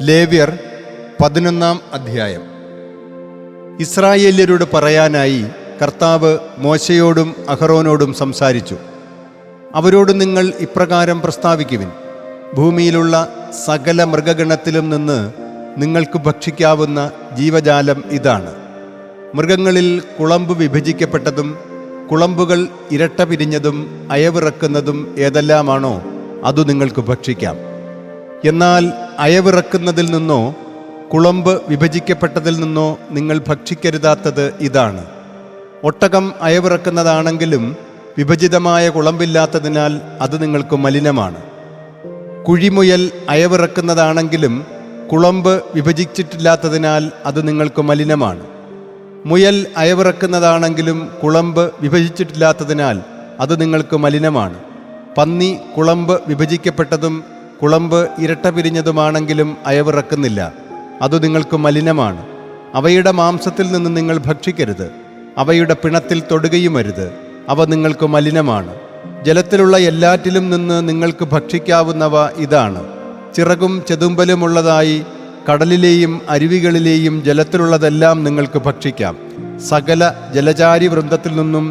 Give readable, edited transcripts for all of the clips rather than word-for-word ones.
ലേവ്യർ 11-ാം അധ്യായം. ഇസ്രായേല്യരോട് പറയാനായി കർത്താവ് മോശയോടും അഹറോനോടും സംസാരിച്ചു. അവരോട് നിങ്ങൾ ഇപ്രകാരം പ്രസ്താവിക്കുവിൻ: ഭൂമിയിലുള്ള സകല മൃഗഗണത്തിലും നിന്ന് നിങ്ങൾക്ക് ഭക്ഷിക്കാവുന്ന ജീവജാലം ഇതാണ്. മൃഗങ്ങളിൽ കുളമ്പ് വിഭജിക്കപ്പെട്ടതും കുളമ്പുകൾ ഇരട്ട പിരിഞ്ഞതും അയവിറക്കുന്നതും ഏതെല്ലാമാണോ അതു നിങ്ങൾക്ക് ഭക്ഷിക്കാം. എന്നാൽ അയവിറക്കുന്നതിൽ നിന്നോ കുളമ്പ് വിഭജിക്കപ്പെട്ടതിൽ നിന്നോ നിങ്ങൾ ഭക്ഷിക്കരുതാത്തത് ഇതാണ്: ഒട്ടകം അയവിറക്കുന്നതാണെങ്കിലും വിഭജിതമായ കുളമ്പില്ലാത്തതിനാൽ അത് നിങ്ങൾക്ക് മലിനമാണ്. കുഴിമുയൽ അയവിറക്കുന്നതാണെങ്കിലും കുളമ്പ് വിഭജിച്ചിട്ടില്ലാത്തതിനാൽ അത് നിങ്ങൾക്ക് മലിനമാണ്. മുയൽ അയവിറക്കുന്നതാണെങ്കിലും കുളമ്പ് വിഭജിച്ചിട്ടില്ലാത്തതിനാൽ അത് നിങ്ങൾക്ക് മലിനമാണ്. പന്നി കുളമ്പ് വിഭജിക്കപ്പെട്ടതും കുളമ്പ് ഇരട്ട പിരിഞ്ഞതുമാണെങ്കിലും അയവിറക്കുന്നില്ല, അതു നിങ്ങൾക്ക് മലിനമാണ്. അവയുടെ മാംസത്തിൽ നിന്ന് നിങ്ങൾ ഭക്ഷിക്കരുത്. അവയുടെ പിണത്തിൽ തൊടുകയുമരുത്, അവ നിങ്ങൾക്ക് മലിനമാണ്. ജലത്തിലുള്ള എല്ലാറ്റിലും നിന്ന് നിങ്ങൾക്ക് ഭക്ഷിക്കാവുന്നവ ഇതാണ്: ചിറകും ചെതുമ്പലുമുള്ളതായി കടലിലെയും അരുവികളിലെയും ജലത്തിലുള്ളതെല്ലാം നിങ്ങൾക്ക് ഭക്ഷിക്കാം. സകല ജലചാരി വൃന്ദത്തിൽ നിന്നും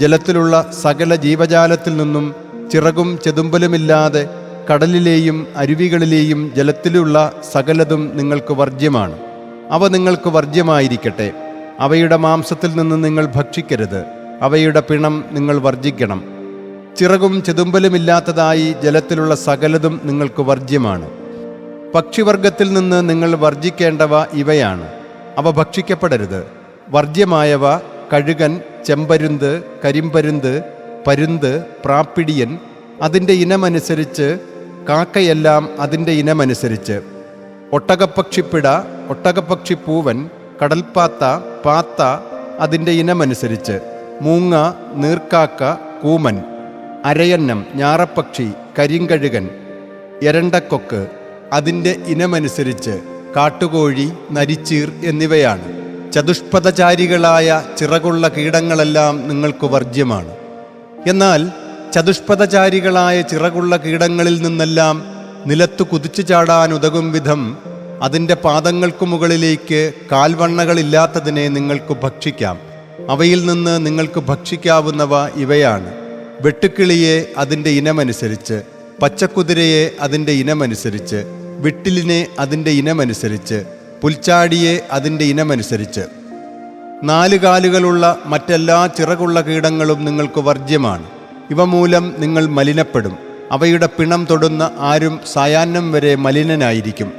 ജലത്തിലുള്ള സകല ജീവജാലത്തിൽ നിന്നും ചിറകും ചെതുമ്പലുമില്ലാതെ കടലിലെയും അരുവികളിലെയും ജലത്തിലുള്ള സകലതും നിങ്ങൾക്ക് വർജ്യമാണ്. അവ നിങ്ങൾക്ക് വർജ്യമായിരിക്കട്ടെ. അവയുടെ മാംസത്തിൽ നിന്ന് നിങ്ങൾ ഭക്ഷിക്കരുത്. അവയുടെ പിണം നിങ്ങൾ വർജിക്കണം. ചിറകും ചെതുമ്പലുമില്ലാത്തതായി ജലത്തിലുള്ള സകലതും നിങ്ങൾക്ക് വർജ്യമാണ്. പക്ഷിവർഗത്തിൽ നിന്ന് നിങ്ങൾ വർജിക്കേണ്ടവ ഇവയാണ്: അവ ഭക്ഷിക്കപ്പെടരുത്. വർജ്യമായവ കഴുകൻ, ചെമ്പരുന്ത്, കരിമ്പരുന്ത്, പരുന്ത്, പ്രാപ്പിടിയൻ അതിൻ്റെ ഇനമനുസരിച്ച്, കാക്കയെല്ലാം അതിൻ്റെ ഇനമനുസരിച്ച്, ഒട്ടകപ്പക്ഷിപ്പിട, ഒട്ടകപ്പക്ഷിപ്പൂവൻ, കടൽപ്പാത്ത, പാത്ത അതിൻ്റെ ഇനമനുസരിച്ച്, മൂങ്ങ, നീർക്കാക്ക, കൂമൻ, അരയന്നം, ഞാറപ്പക്ഷി, കരിങ്കഴുകൻ, എരണ്ടക്കൊക്ക് അതിൻ്റെ ഇനമനുസരിച്ച്, കാട്ടുകോഴി, നരിച്ചീർ എന്നിവയാണ്. ചതുഷ്പദചാരികളായ ചിറകുള്ള കീടങ്ങളെല്ലാം നിങ്ങൾക്ക് വർജ്യമാണ്. എന്നാൽ ചതുഷ്പദചാരികളായ ചിറകുള്ള കീടങ്ങളിൽ നിന്നെല്ലാം നിലത്തു കുതിച്ചു ചാടാനുതകും വിധം അതിൻ്റെ പാദങ്ങൾക്കു മുകളിലേക്ക് കാൽവണ്ണകളില്ലാത്തതിനെ നിങ്ങൾക്ക് ഭക്ഷിക്കാം. അവയിൽ നിന്ന് നിങ്ങൾക്ക് ഭക്ഷിക്കാവുന്നവ ഇവയാണ്: വെട്ടുക്കിളിയെ അതിൻ്റെ ഇനമനുസരിച്ച്, പച്ചക്കുതിരയെ അതിൻ്റെ ഇനമനുസരിച്ച്, വിട്ടിലിനെ അതിൻ്റെ ഇനമനുസരിച്ച്, പുൽച്ചാടിയെ അതിൻ്റെ ഇനമനുസരിച്ച്. 4 കാലുകളുള്ള മറ്റെല്ലാ ചിറകുള്ള കീടങ്ങളും നിങ്ങൾക്ക് വർജ്യമാണ്. ഇവ മൂലം നിങ്ങൾ മലിനപ്പെടും. അവയുടെ പിണം തൊടുന്ന ആരും സായാഹ്നം വരെ മലിനനായിരിക്കും.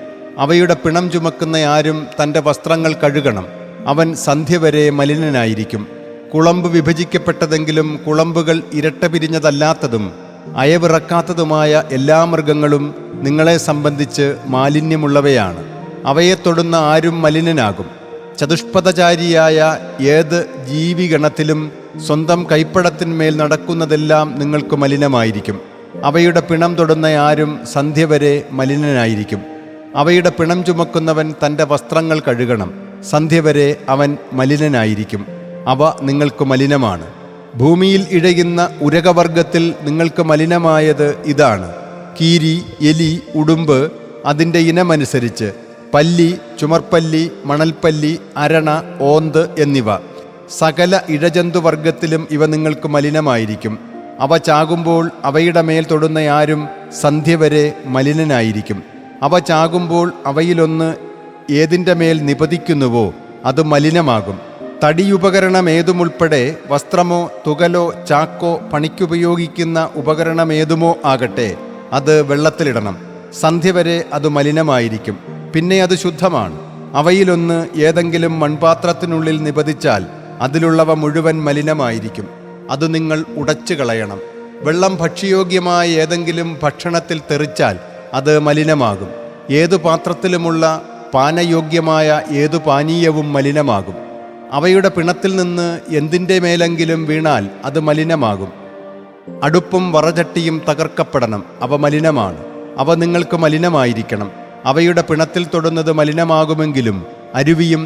അവയുടെ പിണം ചുമക്കുന്ന ആരും തൻ്റെ വസ്ത്രങ്ങൾ കഴുകണം. അവൻ സന്ധ്യ വരെ മലിനനായിരിക്കും. കുളമ്പ് വിഭജിക്കപ്പെട്ടതെങ്കിലും കുളമ്പുകൾ ഇരട്ട പിരിഞ്ഞതല്ലാത്തതും അയവിറക്കാത്തതുമായ എല്ലാ മൃഗങ്ങളും നിങ്ങളെ സംബന്ധിച്ച് മാലിന്യമുള്ളവയാണ്. അവയെ തൊടുന്ന ആരും മലിനനാകും. ചതുഷ്പദചാരിയായ ഏത് ജീവിഗണത്തിലും സ്വന്തം കൈപ്പടത്തിന്മേൽ നടക്കുന്നതെല്ലാം നിങ്ങൾക്ക് മലിനമായിരിക്കും. അവയുടെ പിണം തൊടുന്ന ആരും സന്ധ്യ വരെ മലിനനായിരിക്കും. അവയുടെ പിണം ചുമക്കുന്നവൻ തൻ്റെ വസ്ത്രങ്ങൾ കഴുകണം. സന്ധ്യ വരെ അവൻ മലിനനായിരിക്കും. അവ നിങ്ങൾക്ക് മലിനമാണ്. ഭൂമിയിൽ ഇഴയുന്ന ഉരകവർഗത്തിൽ നിങ്ങൾക്ക് മലിനമായത് ഇതാണ്: കീരി, എലി, ഉടുമ്പ് അതിൻ്റെ ഇനമനുസരിച്ച്, പല്ലി, ചുമർപ്പല്ലി, മണൽപ്പല്ലി, അരണ, ഓന്ത് എന്നിവ. സകല ഇഴജന്തുവർഗത്തിലും ഇവ നിങ്ങൾക്ക് മലിനമായിരിക്കും. അവ ചാകുമ്പോൾ അവയുടെ മേൽ തൊടുന്ന ആരും സന്ധ്യ വരെ മലിനനായിരിക്കും. അവ ചാകുമ്പോൾ അവയിലൊന്ന് ഏതിൻ്റെ മേൽ നിപതിക്കുന്നുവോ അത് മലിനമാകും. തടിയുപകരണമേതുമുൾപ്പെടെ വസ്ത്രമോ തുകലോ ചാക്കോ പണിക്കുപയോഗിക്കുന്ന ഉപകരണമേതുമോ ആകട്ടെ, അത് വെള്ളത്തിലിടണം. സന്ധ്യ വരെ അത് മലിനമായിരിക്കും. പിന്നെ അത് ശുദ്ധമാണ്. അവയിലൊന്ന് ഏതെങ്കിലും മൺപാത്രത്തിനുള്ളിൽ നിപതിച്ചാൽ അതിലുള്ളവ മുഴുവൻ മലിനമായിരിക്കും. അത് നിങ്ങൾ ഉടച്ചു കളയണം. വെള്ളം ഭക്ഷ്യയോഗ്യമായ ഏതെങ്കിലും ഭക്ഷണത്തിൽ തെറിച്ചാൽ അത് മലിനമാകും. ഏതു പാത്രത്തിലുമുള്ള പാനയോഗ്യമായ ഏതു പാനീയവും മലിനമാകും. അവയുടെ പിണത്തിൽ നിന്ന് എന്തിൻ്റെ മേലെങ്കിലും വീണാൽ അത് മലിനമാകും. അടുപ്പും വറചട്ടിയും തകർക്കപ്പെടണം. അവ മലിനമാണ്. അവ നിങ്ങൾക്ക് മലിനമായിരിക്കണം. അവയുടെ പിണത്തിൽ തൊടുന്നത് മലിനമാകുമെങ്കിലും അരുവിയും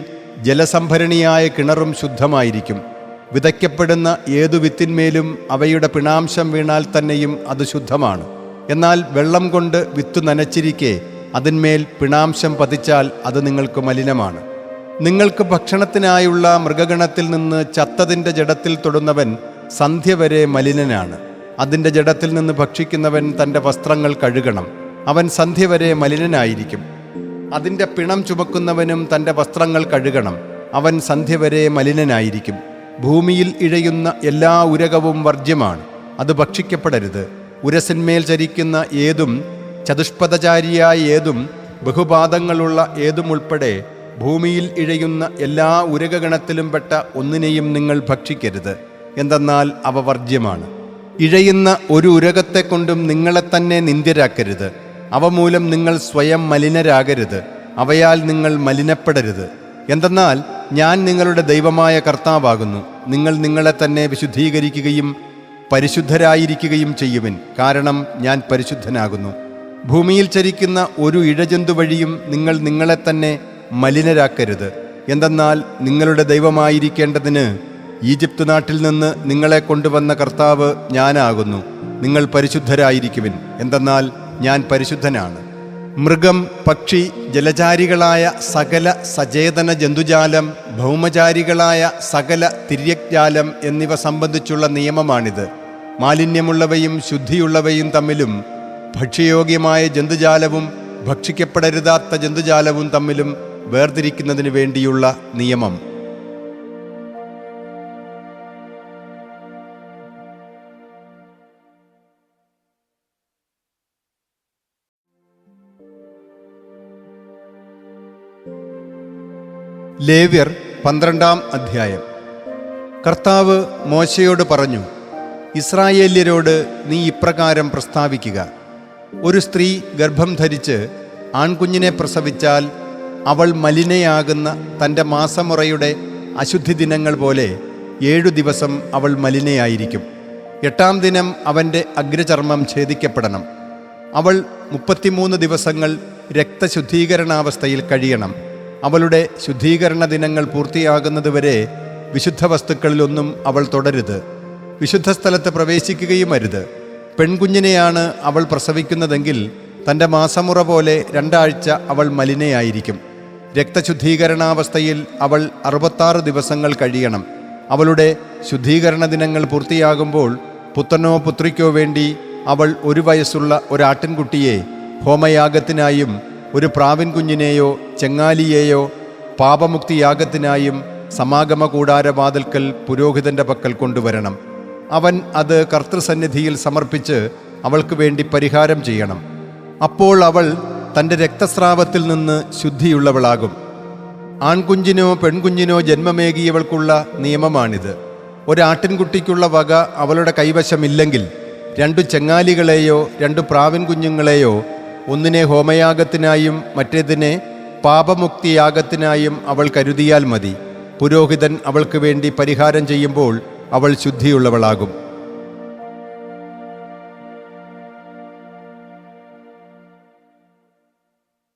ജലസംഭരണിയായ കിണറും ശുദ്ധമായിരിക്കും. വിതയ്ക്കപ്പെടുന്ന ഏതു വിത്തിന്മേലും അവയുടെ പിണാംശം വീണാൽ തന്നെയും അത് ശുദ്ധമാണ്. എന്നാൽ വെള്ളം കൊണ്ട് വിത്തു നനച്ചിരിക്കെ അതിന്മേൽ പിണാംശം പതിച്ചാൽ അത് നിങ്ങൾക്ക് മലിനമാണ്. നിങ്ങൾക്ക് ഭക്ഷണത്തിനായുള്ള മൃഗഗണത്തിൽ നിന്ന് ചത്തതിൻ്റെ ജഡത്തിൽ തൊടുന്നവൻ സന്ധ്യ വരെ മലിനനാണ്. അതിൻ്റെ ജഡത്തിൽ നിന്ന് ഭക്ഷിക്കുന്നവൻ തൻ്റെ വസ്ത്രങ്ങൾ കഴുകണം. അവൻ സന്ധ്യ വരെ മലിനനായിരിക്കും. അതിൻ്റെ പിണം ചുമക്കുന്നവനും തൻ്റെ വസ്ത്രങ്ങൾ കഴുകണം. അവൻ സന്ധ്യ വരെ മലിനനായിരിക്കും. ഭൂമിയിൽ ഇഴയുന്ന എല്ലാ ഉരകവും വർജ്യമാണ്, അത് ഭക്ഷിക്കപ്പെടരുത്. ഉരസിന്മേൽ ചരിക്കുന്ന ഏതും, ചതുഷ്പദചാരിയായ ഏതും, ബഹുപാദങ്ങളുള്ള ഏതും ഉൾപ്പെടെ ഭൂമിയിൽ ഇഴയുന്ന എല്ലാ ഉരകഗണത്തിലും പെട്ട ഒന്നിനെയും നിങ്ങൾ ഭക്ഷിക്കരുത്. എന്തെന്നാൽ അവ വർജ്യമാണ്. ഇഴയുന്ന ഒരു ഉരകത്തെക്കൊണ്ടും നിങ്ങളെ തന്നെ നിന്ദ്യരാക്കരുത്. അവ മൂലം നിങ്ങൾ സ്വയം മലിനരാകരുത്. അവയാൽ നിങ്ങൾ മലിനപ്പെടരുത്. എന്തെന്നാൽ ഞാൻ നിങ്ങളുടെ ദൈവമായ കർത്താവാകുന്നു. നിങ്ങൾ നിങ്ങളെ തന്നെ വിശുദ്ധീകരിക്കുകയും പരിശുദ്ധരായിരിക്കുകയും ചെയ്യുവിൻ, കാരണം ഞാൻ പരിശുദ്ധനാകുന്നു. ഭൂമിയിൽ ചരിക്കുന്ന ഒരു ഇഴജന്തു വഴിയും നിങ്ങൾ നിങ്ങളെ തന്നെ മലിനരാക്കരുത്. എന്തെന്നാൽ നിങ്ങളുടെ ദൈവമായിരിക്കേണ്ടതിന് ഈജിപ്ത് നാട്ടിൽ നിന്ന് നിങ്ങളെ കൊണ്ടുവന്ന കർത്താവ് ഞാനാകുന്നു. നിങ്ങൾ പരിശുദ്ധരായിരിക്കുവിൻ, എന്തെന്നാൽ ഞാൻ പരിശുദ്ധനാണ്. മൃഗം, പക്ഷി, ജലചാരികളായ സകല സചേതന ജന്തുജാലം, ഭൗമചാരികളായ സകല തിര്യക്ജാലം എന്നിവ സംബന്ധിച്ചുള്ള നിയമമാണിത്. മാലിന്യമുള്ളവയും ശുദ്ധിയുള്ളവയും തമ്മിലും ഭക്ഷ്യയോഗ്യമായ ജന്തുജാലവും ഭക്ഷിക്കപ്പെടരുതാത്ത ജന്തുജാലവും തമ്മിലും വേർതിരിക്കുന്നതിന് വേണ്ടിയുള്ള നിയമം. ലേവ്യർ 12-ാം അധ്യായം. കർത്താവ് മോശയോട് പറഞ്ഞു, ഇസ്രായേല്യരോട് നീ ഇപ്രകാരം പ്രസ്താവിക്കുക: ഒരു സ്ത്രീ ഗർഭം ധരിച്ച് ആൺകുഞ്ഞിനെ പ്രസവിച്ചാൽ അവൾ മലിനയാകുന്ന തൻ്റെ മാസമുറയുടെ അശുദ്ധി ദിനങ്ങൾ പോലെ 7 ദിവസം അവൾ മലിനയായിരിക്കും. 8-ാം ദിനം അവൻ്റെ അഗ്രചർമ്മം ഛേദിക്കപ്പെടണം. അവൾ 33 ദിവസങ്ങൾ രക്തശുദ്ധീകരണാവസ്ഥയിൽ കഴിയണം. അവളുടെ ശുദ്ധീകരണ ദിനങ്ങൾ പൂർത്തിയാകുന്നതുവരെ വിശുദ്ധ വസ്തുക്കളിലൊന്നും അവൾ തൊടരുത്. വിശുദ്ധ സ്ഥലത്ത് പ്രവേശിക്കുകയും അരുത്. പെൺകുഞ്ഞിനെയാണ് അവൾ പ്രസവിക്കുന്നതെങ്കിൽ തൻ്റെ മാസമുറ പോലെ 2 ആഴ്ച അവൾ മലിനയായിരിക്കും. രക്തശുദ്ധീകരണാവസ്ഥയിൽ അവൾ 66 ദിവസങ്ങൾ കഴിയണം. അവളുടെ ശുദ്ധീകരണ ദിനങ്ങൾ പൂർത്തിയാകുമ്പോൾ പുത്രനോ പുത്രിക്കോ വേണ്ടി അവൾ 1 വയസ്സുള്ള ഒരാട്ടിൻകുട്ടിയെ ഹോമയാഗത്തിനായും ഒരു പ്രാവിൻ കുഞ്ഞിനെയോ ചെങ്ങാലിയെയോ പാപമുക്തിയാഗത്തിനായും സമാഗമ കൂടാരവാതിൽക്കൽ പുരോഹിതൻ്റെ പക്കൽ കൊണ്ടുവരണം. അവൻ അത് കർത്തൃസന്നിധിയിൽ സമർപ്പിച്ച് അവൾക്ക് വേണ്ടി പരിഹാരം ചെയ്യണം. അപ്പോൾ അവൾ തൻ്റെ രക്തസ്രാവത്തിൽ നിന്ന് ശുദ്ധിയുള്ളവളാകും. ആൺകുഞ്ഞിനോ പെൺകുഞ്ഞിനോ ജന്മമേകിയവൾക്കുള്ള നിയമമാണിത്. ഒരാട്ടിൻകുട്ടിക്കുള്ള വക അവളുടെ കൈവശമില്ലെങ്കിൽ 2 ചെങ്ങാലികളെയോ 2 പ്രാവിൻ കുഞ്ഞുങ്ങളെയോ, ഒന്നിനെ ഹോമയാഗത്തിനായും മറ്റേതിനെ പാപമുക്തിയാഗത്തിനായും അവൾ കരുതിയാൽ മതി. പുരോഹിതൻ അവൾക്ക് വേണ്ടി പരിഹാരം ചെയ്യുമ്പോൾ അവൾ ശുദ്ധിയുള്ളവളാകും.